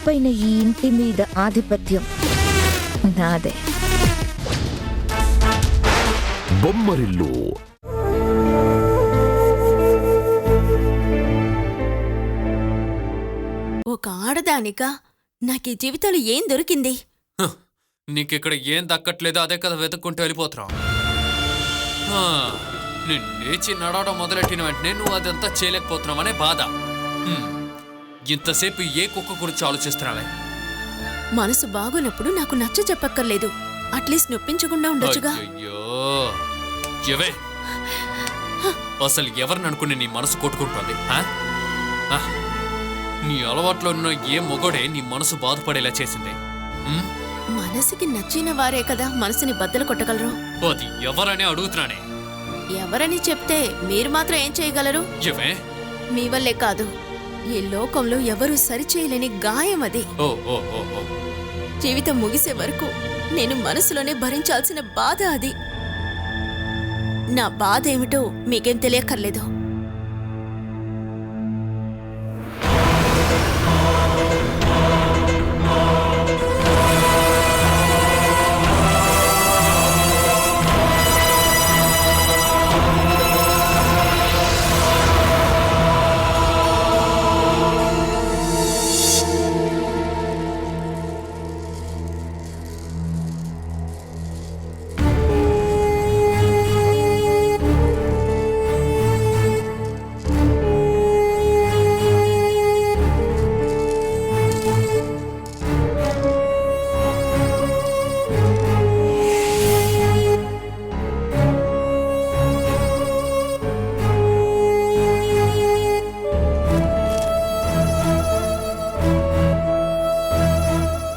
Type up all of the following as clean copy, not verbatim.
పైన ఈ ఇంటి మీద ఆధిపత్యం నాదే. బొమ్మరిల్లు ఒక ఆడదానిగా నాకు ఈ జీవితంలో ఏం దొరికింది? నీకిక్కడ ఏం దక్కట్లేదో అదే కదా వెతుక్కుంటూ వెళ్ళిపోతున్నావు. నేను లేచి నడవడం మొదలెట్టిన వెంటనే నువ్వు అదంతా చేయలేకపోతున్నావనే బాధ. ఇంతసేపు ఏ కుక్క గురించి ఆలోచిస్తున్నావే? మనసు బాగున్నప్పుడు నాకు నచ్చ చెప్పక్కర్లేదు, అట్లీస్ట్ నొప్పించకుండా ఉండొచ్చుగా. అయ్యో ఎవే అసలు ఎవరిని అనుకుని నీ మనసు కొట్టుకుంటోంది? నీ అలవాట్లో ఉన్న ఏ మొగోడే నీ మనసు బాధపడేలా చేసింది? మనసుకి నచ్చిన వారే కదా మనసుని బద్దలు కొట్టగలరు. అది ఎవరని అడుగుతున్నానే. ఎవరని చెప్తే మీరు మాత్రం ఏం చేయగలరు? ఎవే మీ వల్లే కాదు, ఈ లోకంలో ఎవరూ సరిచేయలేని గాయం అది. జీవితం ముగిసే వరకు నేను మనసులోనే భరించాల్సిన బాధ అది. నా బాధ ఏమిటో మీకేం తెలియక్కర్లేదు.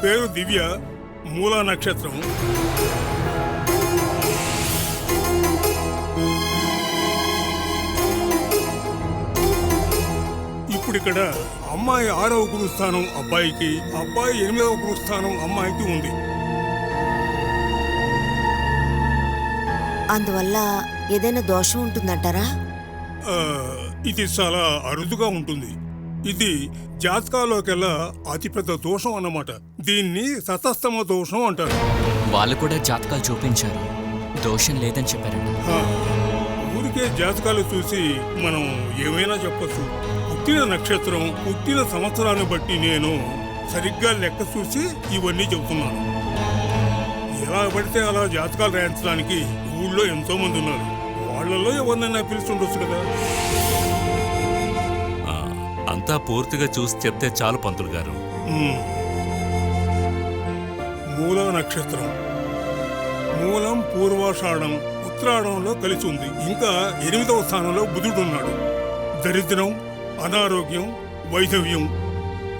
పేరు దివ్య, మూలా నక్షత్రం. ఇప్పుడిక్కడ అమ్మాయి 6వ గురుస్థానం అబ్బాయికి, అబ్బాయి 8వ గురుస్థానం అమ్మాయికి ఉంది. అందువల్ల ఏదైనా దోషం ఉంటుందంటారా? ఇది చాలా అరుదుగా ఉంటుంది. ఇది జాతకాలోకెల్లా అతిపెద్ద దోషం అన్నమాట. దీన్ని సతస్తమ దోషం అంటారు. వాళ్ళు కూడా జాతకాలు చూపించారు, దోషం లేదని చెప్పారండి. ఊరికే జాతకాలు చూసి మనం ఏమైనా చెప్పచ్చు. పుట్టిన నక్షత్రం, పుట్టిన సంవత్సరాన్ని బట్టి నేను సరిగ్గా లెక్క చూసి ఇవన్నీ చెబుతున్నాను. ఎలా పడితే అలా జాతకాలు రాయించడానికి ఊళ్ళో ఎంతో మంది ఉన్నారు. వాళ్ళలో ఎవరినైనా పిలుచుండొచ్చు కదా. అంతా పూర్తిగా చూసి చెప్తే చాలు పంతులు గారు. మూల నక్షత్రం, మూలం పూర్వాషాఢం, ఉత్తరాఢంలో కలిసి ఉంది. ఇంకా 8వ స్థానంలో బుధుడున్నాడు. దరిద్రం, అనారోగ్యం, వైధవ్యం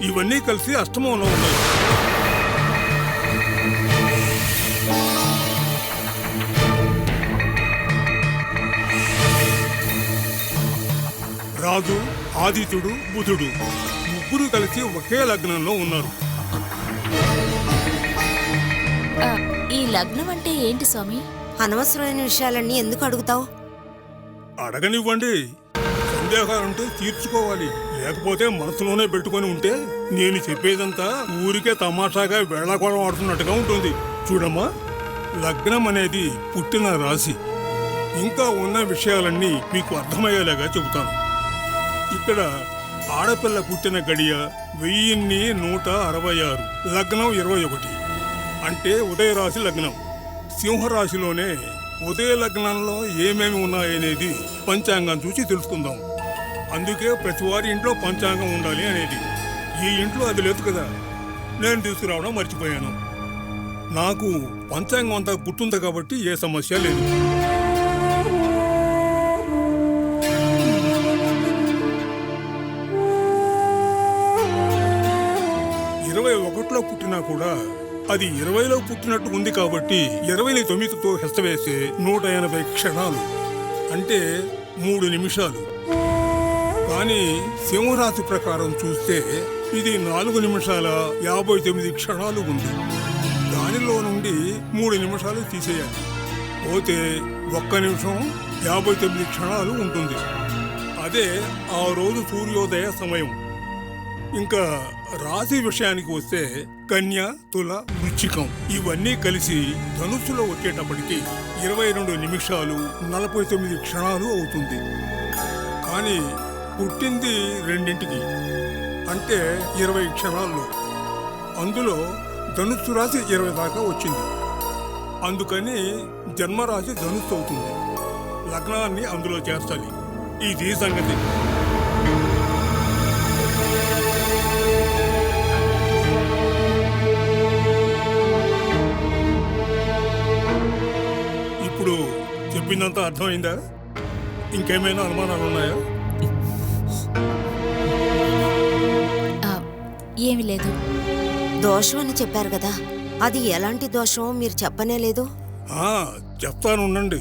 ఇవన్నీ కలిసి అష్టమంలో ఉన్నాయి. రాజు, ఆదిత్యుడు, బుధుడు ముగ్గురు కలిసి ఒకే లగ్నంలో ఉన్నారు. ఈ లగ్నం అంటే ఏంటి స్వామి? అనవసరమైన విషయాలన్నీ ఎందుకు అడుగుతావు? అడగనివ్వండి. సందేహాలుంటే తీర్చుకోవాలి, లేకపోతే మనసులోనే పెట్టుకొని ఉంటే నేను చెప్పేదంతా ఊరికే తమాషాగా వేళాకోళం ఆడుతున్నట్టుగా ఉంటుంది. చూడమ్మా, లగ్నం అనేది పుట్టిన రాశి. ఇంకా ఉన్న విషయాలన్నీ మీకు అర్థమయ్యేలాగా చెబుతాను. ఇక్కడ ఆడపిల్ల పుట్టిన గడియ 1166, లగ్నం 21, అంటే ఉదయరాశి లగ్నం. సింహరాశిలోనే ఉదయ లగ్నంలో ఏమేమి ఉన్నాయనేది పంచాంగం చూసి తెలుసుకుందాం. అందుకే ప్రతి వారి ఇంట్లో పంచాంగం ఉండాలి అనేది. ఈ ఇంట్లో అది లేదు కదా, నేను తీసుకురావడం మర్చిపోయాను. నాకు పంచాంగం అంతా గుర్తుంది కాబట్టి ఏ సమస్య లేదు. 21లో పుట్టినా కూడా అది 20లో పుట్టినట్టు ఉంది కాబట్టి 20ని 9తో హెచ్చవేస్తే 180 క్షణాలు, అంటే 3 నిమిషాలు. కానీ సింహరాశి ప్రకారం చూస్తే ఇది 4 నిమిషాల 59 క్షణాలు ఉంది. దానిలో నుండి 3 నిమిషాలు తీసేయాలి. పోతే 1 నిమిషం 59 క్షణాలు ఉంటుంది. అదే ఆ రోజు సూర్యోదయ సమయం. ఇంకా రాశి విషయానికి వస్తే కన్య, తుల, వృశ్చికం ఇవన్నీ కలిసి ధనుస్సులో వచ్చేటప్పటికి 22 నిమిషాలు 49 క్షణాలు అవుతుంది. కానీ పుట్టింది రెండింటికి, అంటే 20 క్షణాల్లో. అందులో ధనుస్సు రాశి 20 దాకా వచ్చింది. అందుకని జన్మరాశి ధనుస్సు అవుతుంది. లగ్నాన్ని అందులో చేర్చాలి. ఇది సంగతి. ఇప్పుడు చెప్పిందంతా అర్థమైందా? ఇంకేమైనా అనుమానాలు ఉన్నాయా? ఏమి లేదు. దోషం అని చెప్పారు కదా, అది ఎలాంటి దోషమో మీరు చెప్పనే లేదు. చెప్తానుండండి.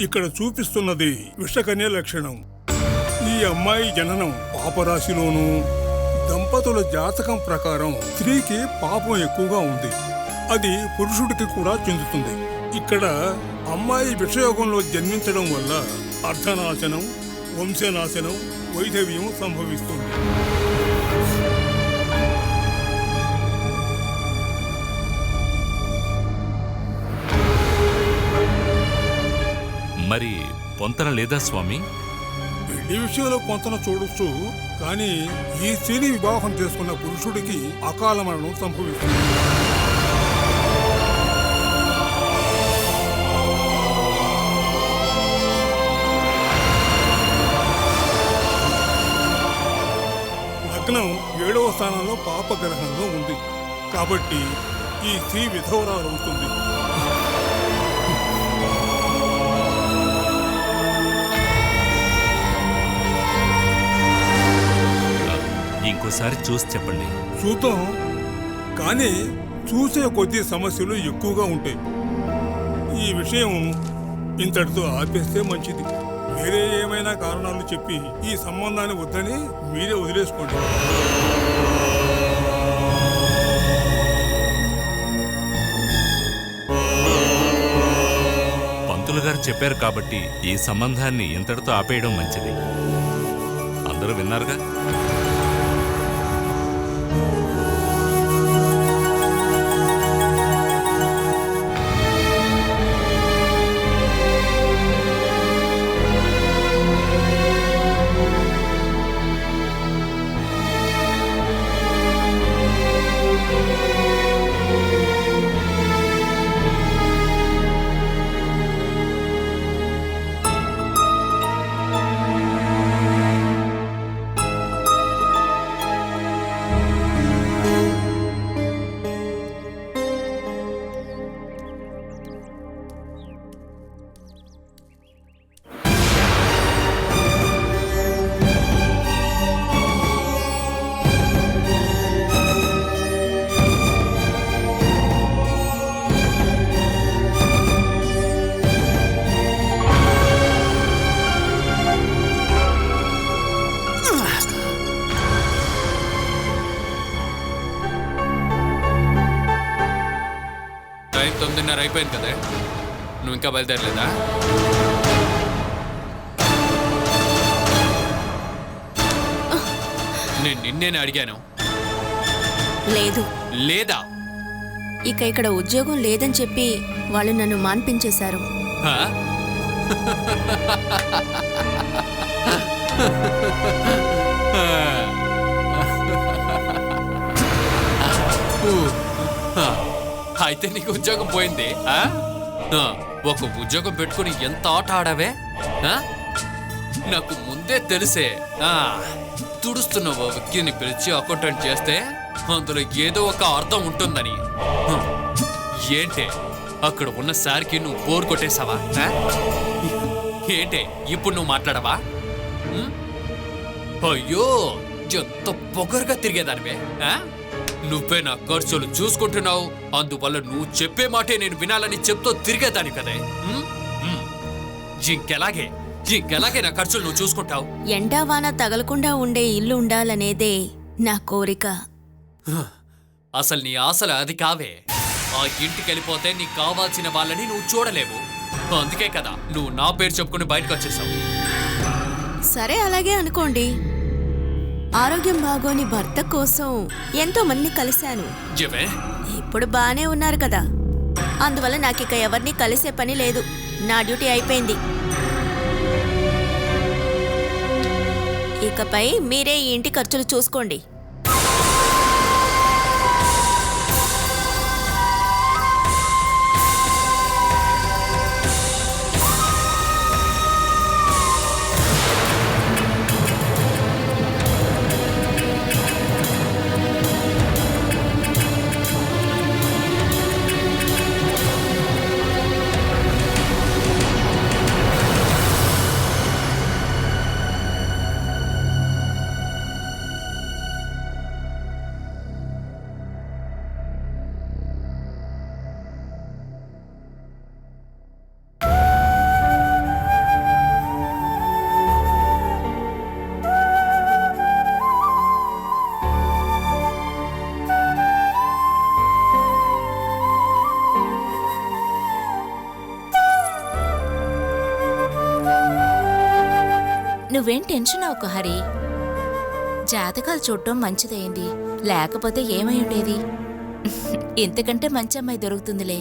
ఇక్కడ చూపిస్తున్నది విషకన్య లక్షణం. ఈ అమ్మాయి జననం పాపరాశిలోనూ, దంపతుల జాతకం ప్రకారం స్త్రీకి పాపం ఎక్కువగా ఉంది. అది పురుషుడికి కూడా చెందుతుంది. ఇక్కడ అమ్మాయి విషయోగంలో జన్మించడం వల్ల అర్ధనాశనం, వంశనాశనం, వైధవ్యం సంభవిస్తుంది. మరి పొంతన లేదా స్వామి? పెళ్లి విషయంలో పొంతన చూడొచ్చు, కానీ ఈ స్త్రీని వివాహం చేసుకున్న పురుషుడికి అకాల మరణం సంభవిస్తుంది. లగ్నం 7వ స్థానంలో పాపగ్రహంలో ఉంది. కాబట్టి ఈ స్త్రీ విధవరాలవుతుంది. ఇంకోసారి చూసి చెప్పండి. చూద్దాం, కానీ చూసే కొద్ది సమస్యలు ఎక్కువగా ఉంటాయి. ఈ విషయం ఇంతటితో ఆపేస్తే మంచిది. వేరే ఏమైనా కారణాలు చెప్పి ఈ సంబంధాన్ని వద్దని మీరే వదిలేసుకోండి. పంతులు గారు చెప్పారు కాబట్టి ఈ సంబంధాన్ని ఇంతటితో ఆపేయడం మంచిది. అందరూ విన్నారుగా. టైం 9:30 అయిపోయింది కదా, నువ్వు ఇంకా బయలుదేరలేదా? నేను నిన్నేనే అడిగాను. లేదు. లేదా? ఇక ఇక్కడ ఉద్యోగం లేదని చెప్పి వాళ్ళు నన్ను మాన్పించేశారు. హా? అయితే నీకు ఉద్యోగం పోయింది. ఒక ఉద్యోగం పెట్టుకుని ఎంత ఆట ఆడావే? నాకు ముందే తెలిసే. తుడుస్తున్న ఓ వ్యక్తిని పిలిచి అకౌంటెంట్ చేస్తే అందులో ఏదో ఒక అర్థం ఉంటుందని. ఏంటే అక్కడ ఉన్న సార్కి నువ్వు బోర్ కొట్టేశావా? ఏంటే ఇప్పుడు నువ్వు మాట్లాడవా? అయ్యో, ఎంత పొగరుగా తిరిగేదానివే. నువ్వే నా ఖర్చులు చూసుకుంటున్నావు, అందువల్ల నువ్వు చెప్పే మాటే నేను వినాలని చెప్తూ తిరిగేదాని కదే. ఇంకెలాగే నా ఖర్చులు నువ్వు చూసుకుంటావు? ఎండావాన తగలకుండా ఉండే ఇల్లు ఉండాలనేదే నా కోరిక. అసలు నీ ఆశలు అది కావే. ఆ ఇంటికి వెళ్ళిపోతే నీకు కావాల్సిన వాళ్ళని నువ్వు చూడలేవు. అందుకే కదా నువ్వు నా పేరు చెప్పుకుని బయటకు వచ్చేసావు. సరే, అలాగే అనుకోండి. ఆరోగ్యం బాగోని భర్త కోసం ఎంతో మందిని కలిశాను. ఏమే ఇప్పుడు బానే ఉన్నారు కదా, అందువల్ల నాకిక ఎవరిని కలిసే పని లేదు. నా డ్యూటీ అయిపోయింది. ఇకపై మీరే ఈ ఇంటి ఖర్చులు చూసుకోండి. నువ్వేం టెన్షన్ అవ్వకు హరి. జాతకాలు చూడటం మంచిదైంది, లేకపోతే ఏమై ఉండేది. ఇంతకంటే మంచి అమ్మాయి దొరుకుతుందిలే.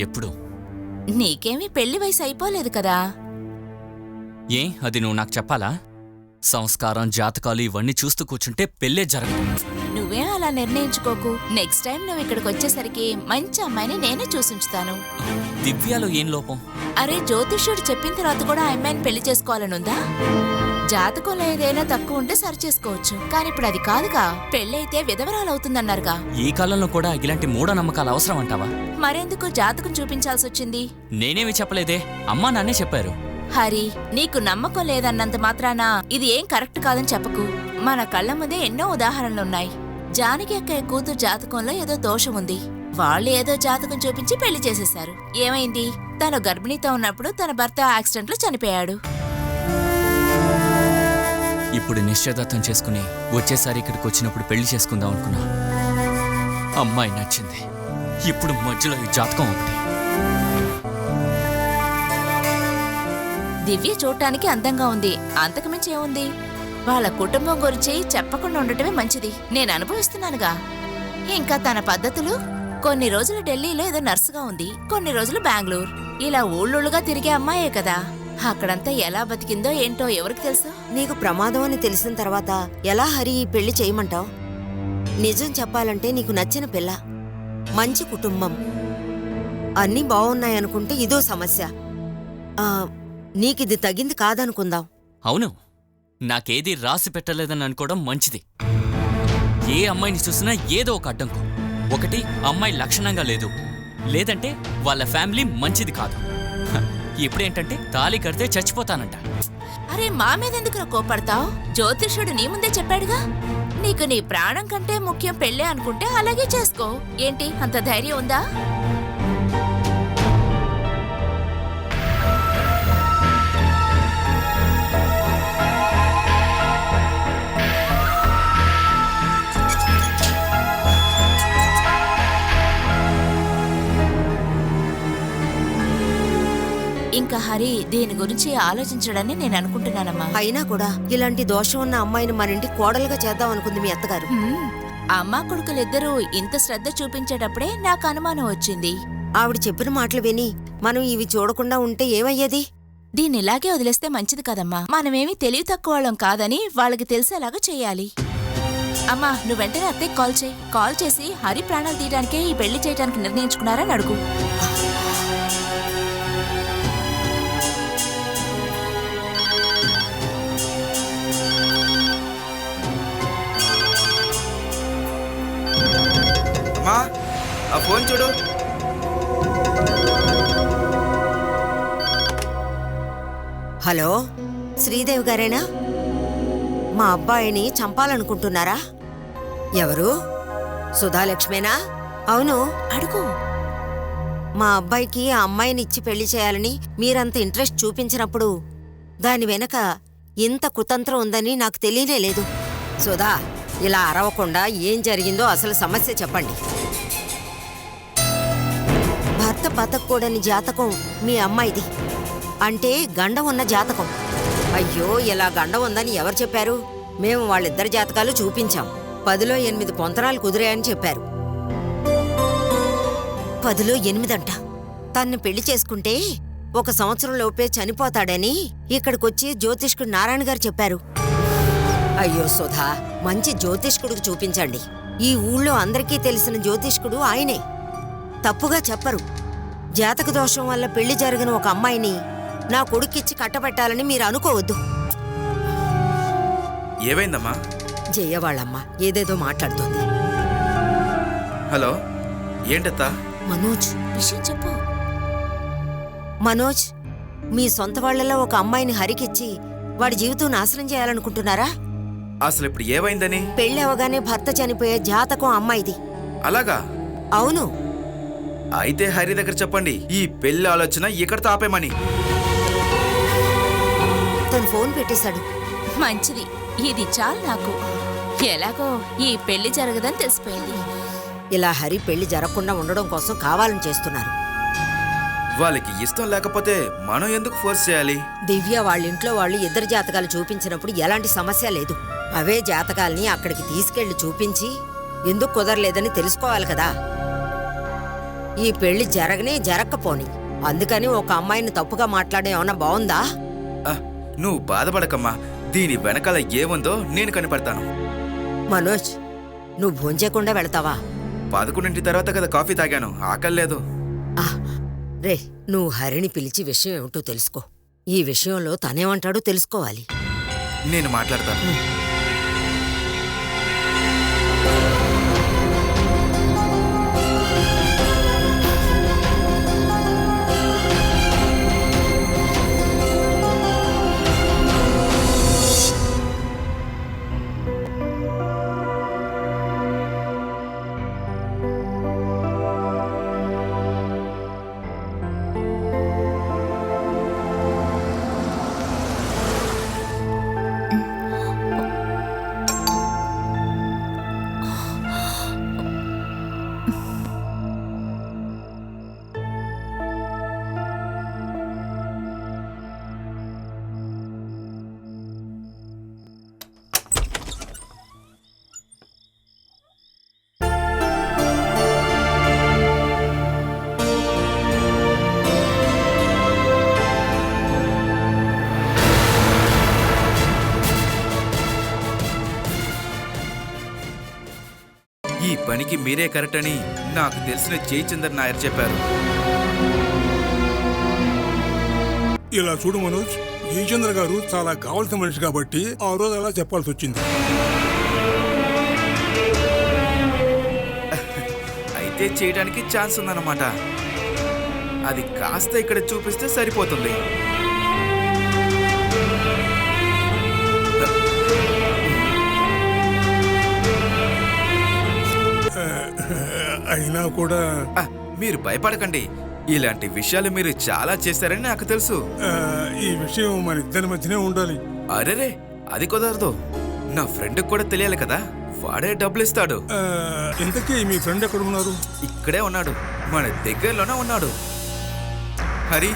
ఎప్పుడు? నీకేమీ పెళ్లి వయసు అయిపోలేదు కదా. ఏ అది నువ్వు నాకు చెప్పాలా? సంస్కారం జాతకాలు ఇవన్నీ చూస్తూ కూర్చుంటే పెళ్ళే జరగదు. నువ్వేం అలా నిర్ణయించుకోకు. నెక్స్ట్ టైం నువ్వు ఇక్కడికి వచ్చేసరికి మంచి అమ్మాయిని నేనే చూసుంచుతాను. దివ్యాలో ఏం లోపం? అరే, జ్యోతిష్యుడు చెప్పిన తర్వాత కూడా ఆ అమ్మాయిని పెళ్లి చేసుకోవాలనుందా? జాతకంలో ఏదైనా తక్కువ ఉంటే సరి చేసుకోవచ్చు, కానీ ఇప్పుడు అది కాదుగా. పెళ్ళైతే విధవరాలవుతుందన్నారుగా. ఈ కాలంలో కూడా ఇలాంటి మూఢనమ్మకాలు అవసరం అంటావా? మరెందుకు జాతకం చూపించాల్సి వచ్చింది? నేనేమి చెప్పలేదే, అమ్మా నాన్నే చెప్పారు. హరి, నీకు నమ్మకం లేదన్నంత మాత్రాన ఇది ఏం కరెక్ట్ కాదని చెప్పకు. మన కళ్ళ ముందే ఎన్నో ఉదాహరణలున్నాయి. జానకి అక్కయ్య కూతురు జాతకంలో ఏదో దోషం ఉంది. వాళ్ళు ఏదో జాతకం చూపించి పెళ్లి చేసేశారు. ఏమైంది? తను గర్భిణీతో ఉన్నప్పుడు తన భర్త యాక్సిడెంట్లో చనిపోయాడు. ఇప్పుడు నిశ్చయదార్థం చేసుకుని వచ్చేసారి ఇక్కడికి వచ్చినప్పుడు పెళ్లి చేసుకుందాం అనుకున్నా. అమ్మాయి నచ్చింది, ఇప్పుడు మధ్యలో ఈ జాతకం ఒకటి. దివ్య చూడటానికి అందంగా ఉంది, అంతకుమించి ఏముంది? వాళ్ళ కుటుంబం గురించి చెప్పకుండా ఉండటమే మంచిది. నేను అనుభవిస్తున్నానుగా. ఇంకా తన పద్ధతులు, కొన్ని రోజులు ఢిల్లీలో ఏదో నర్సుగా ఉంది, కొన్ని రోజులు బెంగళూరు. ఇలా ఊళ్ళుగా తిరిగే అమ్మాయే కదా. అక్కడంతా ఎలా బతికిందో ఏంటో ఎవరికి తెలుసు? నీకు ప్రమాదం అని తెలిసిన తర్వాత ఎలా హరి ఈ పెళ్లి చేయమంటావు? నిజం చెప్పాలంటే నీకు నచ్చిన పిల్ల, మంచి కుటుంబం, అన్నీ బాగున్నాయనుకుంటే ఇదో సమస్య. నీకిది తగింది కాదనుకుందాం. అవును, నాకేది రాసి పెట్టలేదని అనుకోవడం మంచిది. ఏ అమ్మాయిని చూసినా ఏదో ఒక అడ్డంకు. ఒకటి అమ్మాయి లక్షణంగా లేదు, లేదంటే వాళ్ళ ఫ్యామిలీ మంచిది కాదు. ఇప్పుడేంటంటే తాళి కడితే చచ్చిపోతానంట. అరే, మా మీద ఎందుకు కోపడతావు? జ్యోతిష్యుడు నీ ముందే చెప్పాడుగా. నీకు నీ ప్రాణం కంటే ముఖ్యం పెళ్ళే అనుకుంటే అలాగే చేసుకో. ఏంటి, అంత ధైర్యం ఉందా? ఇంకా హరి దీని గురించి ఆలోచించడని నేను అనుకుంటున్నానమ్మా. అయినా కూడా ఇలాంటి దోషం ఉన్న అమ్మాయిని మన ఇంటి కోడలుగా చేద్దాం అనుకుంది మీ అత్తగారు. అమ్మా కొడుకులిద్దరూ ఇంత శ్రద్ధ చూపించేటప్పుడే నాకు అనుమానం వచ్చింది. ఆవిడ చెప్పిన మాటలు విని మనం ఇవి చూడకుండా ఉంటే ఏమయ్యేది? దీన్ని ఇలాగే వదిలేస్తే మంచిది కదమ్మా. మనమేమీ తెలివి తక్కువ వాళ్ళం కాదని వాళ్ళకి తెలిసేలాగా చెయ్యాలి. అమ్మా, నువ్వు వెంటనే అత్తయ్య కాల్ చేయి. కాల్ చేసి హరి ప్రాణాలు తీయడానికే ఈ పెళ్లి చేయడానికి నిర్ణయించుకున్నారని అడుగు. అమ్మా, ఆ ఫోన్ చూడు. హలో, శ్రీదేవి గారేనా? మా అబ్బాయిని చంపాలనుకుంటున్నారా? ఎవరు? సుధాలక్ష్మేనా? అవును, అడుగు. మా అబ్బాయికి ఆ అమ్మాయిని ఇచ్చి పెళ్లి చేయాలని మీరంత ఇంట్రెస్ట్ చూపించినప్పుడు దాని వెనక ఇంత కుతంత్రం ఉందని నాకు తెలియలేదు. సుధా, ఇలా అరవకుండా ఏం జరిగిందో అసలు సమస్య చెప్పండి. భర్త బతకూడని జాతకం మీ అమ్మాయిది, అంటే గండం ఉన్న జాతకం. అయ్యో, ఇలా గండం ఉందని ఎవరు చెప్పారు? మేము వాళ్ళిద్దరి జాతకాలు చూపించాం. 10లో 8 పొంతనాలు కుదిరాయని చెప్పారు. 10లో 8 అంట. తన్ని పెళ్లి చేసుకుంటే 1 సంవత్సరం లోపే చనిపోతాడని ఇక్కడికొచ్చి జ్యోతిష్కుడు నారాయణ గారు చెప్పారు. అయ్యో సుధా, మంచి జ్యోతిష్కుడికి చూపించండి. ఈ ఊళ్ళో అందరికీ తెలిసిన జ్యోతిష్కుడు ఆయనే. తప్పుగా చెప్పరు. జాతక దోషం వల్ల పెళ్లి జరిగిన ఒక అమ్మాయిని నా కొడుక్కిచ్చి కట్టబెట్టాలని మీరు అనుకోవద్దు. ఏమైందమ్మా? జయ వాళ్ళమ్మ ఏదేదో మాట్లాడుతోంది. హలో, ఏంటత్తా? మనోజ్, విషయం చెప్పు. మనోజ్, మీ సొంత వాళ్లలో ఒక అమ్మాయిని హరికిచ్చి వాడి జీవితం నాశనం చేయాలనుకుంటున్నారా? అసలు ఇప్పుడు ఏమైందని? పెళ్లి అవగానే భర్త చనిపోయే జాతకం అమ్మాయిది. అలాగా? అవును. అయితే హరి దగ్గర చెప్పండి ఈ పెళ్లి ఆలోచన ఇక్కడితో ఆపేమని. తను ఫోన్ పెట్టేశాడు. మంచిది, ఇది చాలు నాకు. ఎలాగో ఈ పెళ్లి జరగదని తెలిసిపోయింది. ఇలా హరి పెళ్లి జరగకుండా ఉండడం కోసం కావాలని చేస్తున్నారు. వాళ్ళకి ఇష్టం లేకపోతే మనం ఎందుకు ఫోర్స్ చేయాలి? దివ్య వాళ్ళింట్లో వాళ్ళు ఇద్దరు జాతకాలు చూపించినప్పుడు ఎలాంటి సమస్య లేదు. అవే జాతకాల్ని అక్కడికి తీసుకెళ్లి చూపించి ఎందుకు కుదరలేదని తెలుసుకోవాలి కదా. ఈ పెళ్లి జరగకపోని అందుకని ఒక అమ్మాయిని తప్పుగా మాట్లాడడం ఏమన్నా బావుందా? నువ్వు బాధపడకమ్మా, దీని వెనకాల ఏముందో నేను కనిపెడతాను. మనోజ్, నువ్వు భోంచేయకుండా వెళతావా? 11 తర్వాత కదా కాఫీ తాగాను, ఆకలేదు. రే, నువ్వు హరిని పిలిచి విషయం ఏమిటో తెలుసుకో. ఈ విషయంలో తనేమంటాడో తెలుసుకోవాలి. నేను మాట్లాడతాను. ఈ పనికి మీరే కరెక్ట్ అని నాకు తెలిసిన జయచందర్ నాయర్ చెప్పారు. ఇలా చూడు మనోజ్, జయచంద్ర గారు చాలా కావాల్సిన మనిషి కాబట్టి ఆ రోజు అలా చెప్పాల్సి వచ్చింది. అయితే చేయడానికి ఛాన్స్ ఉందన్నమాట. అది కాస్త ఇక్కడ చూపిస్తే సరిపోతుంది. అయినా కూడా మీరు భయపడకండి. ఇలాంటి విషయాలు మీరు చాలా చేశారని నాకు తెలుసు. ఈ విషయం మన ఇద్దరి మధ్యనే ఉండాలి. అరేరే, అది కుదరదు. నా ఫ్రెండ్కి కూడా తెలియాలి కదా, వాడే డబ్బులు ఇస్తాడు. ఇంతకీ మీ ఫ్రెండ్ ఎక్కడ ఉన్నారు? ఇక్కడే ఉన్నాడు, మన దగ్గరలోనే ఉన్నాడు. హరి,